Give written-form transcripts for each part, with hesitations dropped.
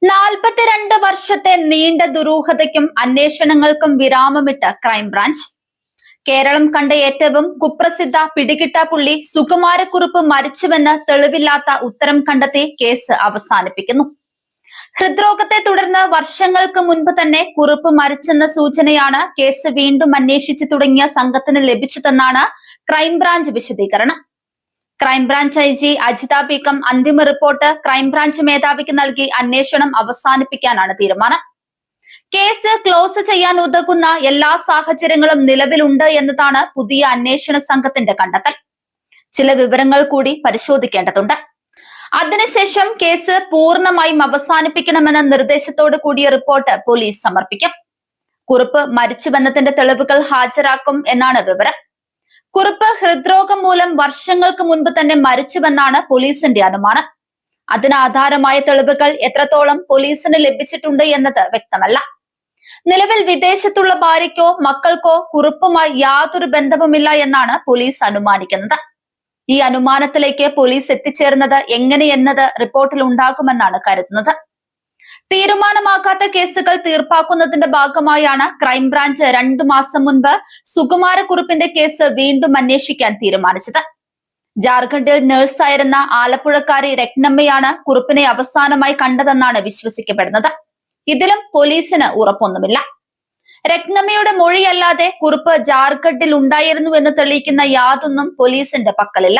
42 വർഷത്തെ നീണ്ട ദുരൂഹതയ്ക്കും അന്വേഷണങ്ങൾക്കും വിരാമമിട്ട് ക്രൈംബ്രാഞ്ച്. കേരളം കണ്ട ഏറ്റവും കുപ്രസിദ്ധ പിടികിട്ടാപ്പുള്ളി സുകുമാരക്കുറുപ്പ് മരിച്ചുവെന്ന് തെളിവില്ലാത്ത ഉത്തരം കണ്ടെത്തി കേസ് അവസാനിപ്പിക്കുന്നു. ഹൃദ്രോഗത്തെ തുടർന്ന് വർഷങ്ങൾക്ക് മുൻപ് തന്നെ കുറുപ്പ് മരിച്ചെന്ന സൂചനയാണ് കേസ് വീണ്ടും അന്വേഷിച്ചു തുടങ്ങിയ സംഘത്തിന് ലഭിച്ചതെന്നാണ് ക്രൈംബ്രാഞ്ച് വിശദീകരണം. Crime branch I G Ajitha become അന്തിമ റിപ്പോർട്ട് ക്രൈംബ്രാഞ്ച് മേധാവിക്ക് നൽകി അന്വേഷണം അവസാനിപ്പിക്കാനാണ് തീരുമാനം. കേസ് ക്ലോസ് ചെയ്യാൻ ഉതകുന്ന എല്ലാ സാഹചര്യങ്ങളും നിലവിലുണ്ട് എന്നതാണ് പുതിയ അന്വേഷണ സംഘത്തിന്റെ കണ്ടെത്തൽ. ചില വിവരങ്ങൾ കൂടി പരിശോധിക്കേണ്ടതുണ്ട്. അതിനുശേഷം കേസ് പൂർണ്ണമായും അവസാനിപ്പിക്കണമെന്ന നിർദ്ദേശത്തോടു കൂടിയ റിപ്പോർട്ട് പോലീസ് സമർപ്പിക്കും. കുറുപ്പ് മരിച്ചുവെന്നതിന്റെ തെളിവുകൾ ഹാജരാക്കും എന്നാണ് വിവരം. കുറുപ്പ് ഹൃദ്രോഗം മൂലം വർഷങ്ങൾക്ക് മുൻപ് തന്നെ മരിച്ചുവെന്നാണ് പോലീസിന്റെ അനുമാനം. അതിന് ആധാരമായ തെളിവുകൾ എത്രത്തോളം പോലീസിന് ലഭിച്ചിട്ടുണ്ട് എന്നത് വ്യക്തമല്ല. നിലവിൽ വിദേശത്തുള്ള ഭാര്യയ്ക്കോ മക്കൾക്കോ കുറുപ്പുമായി യാതൊരു ബന്ധവുമില്ല എന്നാണ് പോലീസ് അനുമാനിക്കുന്നത്. ഈ അനുമാനത്തിലേക്ക് പോലീസ് എത്തിച്ചേർന്നത് എങ്ങനെയെന്നത് റിപ്പോർട്ടിൽ ഉണ്ടാകുമെന്നാണ് കരുതുന്നത്. തീരുമാനമാകാത്ത കേസുകൾ തീർപ്പാക്കുന്നതിന്റെ ഭാഗമായാണ് ക്രൈംബ്രാഞ്ച് 2 മാസം മുൻപ് സുകുമാരക്കുറുപ്പിന്റെ കേസ് വീണ്ടും അന്വേഷിക്കാൻ തീരുമാനിച്ചത്. ജാർഖണ്ഡിൽ നഴ്സായിരുന്ന ആലപ്പുഴക്കാരി രത്നമ്മയാണ് കുറുപ്പിനെ അവസാനമായി കണ്ടതെന്നാണ് വിശ്വസിക്കപ്പെടുന്നത്. ഇതിലും പോലീസിന് ഉറപ്പൊന്നുമില്ല. രത്നമ്മയുടെ മൊഴിയല്ലാതെ കുറുപ്പ് ജാർഖണ്ഡിൽ ഉണ്ടായിരുന്നു എന്ന് തെളിയിക്കുന്ന യാതൊന്നും പോലീസിന്റെ പക്കലില്ല.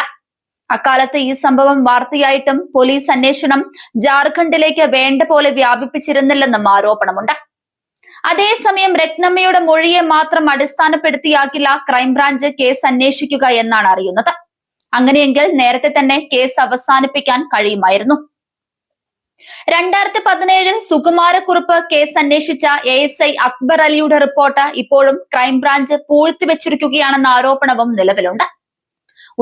അക്കാലത്ത് ഈ സംഭവം വാർത്തയായിട്ടും പോലീസ് അന്വേഷണം ജാർഖണ്ഡിലേക്ക് വേണ്ട പോലെ വ്യാപിപ്പിച്ചിരുന്നില്ലെന്നും ആരോപണമുണ്ട്. അതേസമയം രത്നമ്മയുടെ മൊഴിയെ മാത്രം അടിസ്ഥാനപ്പെടുത്തിയാക്കില്ല ക്രൈംബ്രാഞ്ച് കേസ് അന്വേഷിക്കുക എന്നാണ് അറിയുന്നത്. അങ്ങനെയെങ്കിൽ നേരത്തെ തന്നെ കേസ് അവസാനിപ്പിക്കാൻ കഴിയുമായിരുന്നു. 2017 സുകുമാരക്കുറുപ്പ് കേസ് അന്വേഷിച്ച ASI അക്ബർ അലിയുടെ റിപ്പോർട്ട് ഇപ്പോഴും ക്രൈംബ്രാഞ്ച് പൂഴ്ത്തിവെച്ചിരിക്കുകയാണെന്ന ആരോപണവും നിലവിലുണ്ട്.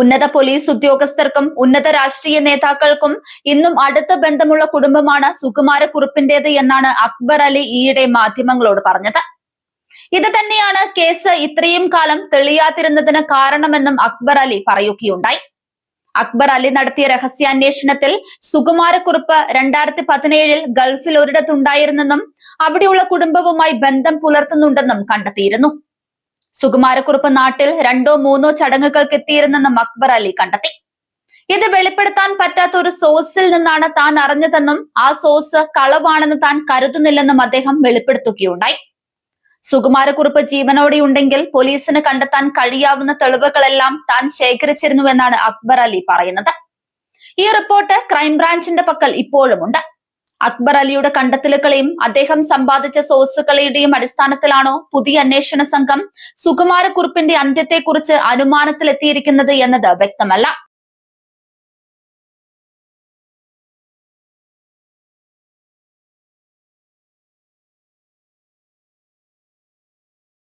ഉന്നത പോലീസ് ഉദ്യോഗസ്ഥർക്കും ഉന്നത രാഷ്ട്രീയ നേതാക്കൾക്കും ഇന്നും അടുത്ത ബന്ധമുള്ള കുടുംബമാണ് സുകുമാരക്കുറുപ്പിന്റേത് എന്നാണ് അക്ബർ അലി ഈയിടെ മാധ്യമങ്ങളോട് പറഞ്ഞത്. ഇത് തന്നെയാണ് കേസ് ഇത്രയും കാലം തെളിയാതിരുന്നതിന് കാരണമെന്നും അക്ബർ അലി പറയുകയുണ്ടായി. അക്ബർ അലി നടത്തിയ രഹസ്യാന്വേഷണത്തിൽ സുകുമാരക്കുറുപ്പ് 2017 ഗൾഫിൽ ഒരിടത്തുണ്ടായിരുന്നെന്നും അവിടെയുള്ള കുടുംബവുമായി ബന്ധം പുലർത്തുന്നുണ്ടെന്നും കണ്ടെത്തിയിരുന്നു. സുകുമാരക്കുറുപ്പ് നാട്ടിൽ 2-3 ചടങ്ങുകൾക്ക് എത്തിയിരുന്നെന്നും അക്ബർ അലി കണ്ടെത്തി. ഇത് വെളിപ്പെടുത്താൻ പറ്റാത്ത ഒരു സോഴ്സിൽ നിന്നാണ് താൻ അറിഞ്ഞതെന്നും ആ സോഴ്സ് കളവാണെന്ന് താൻ കരുതുന്നില്ലെന്നും അദ്ദേഹം വെളിപ്പെടുത്തുകയുണ്ടായി. സുകുമാരക്കുറുപ്പ് ജീവനോടെയുണ്ടെങ്കിൽ പോലീസിന് കണ്ടെത്താൻ കഴിയാവുന്ന തെളിവുകളെല്ലാം താൻ ശേഖരിച്ചിരുന്നുവെന്നാണ് അക്ബർ അലി പറയുന്നത്. ഈ റിപ്പോർട്ട് ക്രൈംബ്രാഞ്ചിന്റെ പക്കൽ ഇപ്പോഴുമുണ്ട്. അക്ബർ അലിയുടെ കണ്ടെത്തലുകളെയും അദ്ദേഹം സമ്പാദിച്ച സോഴ്സുകളുടെയും അടിസ്ഥാനത്തിലാണോ പുതിയ അന്വേഷണ സംഘം സുകുമാരക്കുറുപ്പിന്റെ അന്ത്യത്തെക്കുറിച്ച് അനുമാനത്തിലെത്തിയിരിക്കുന്നത് എന്നത് വ്യക്തമല്ല.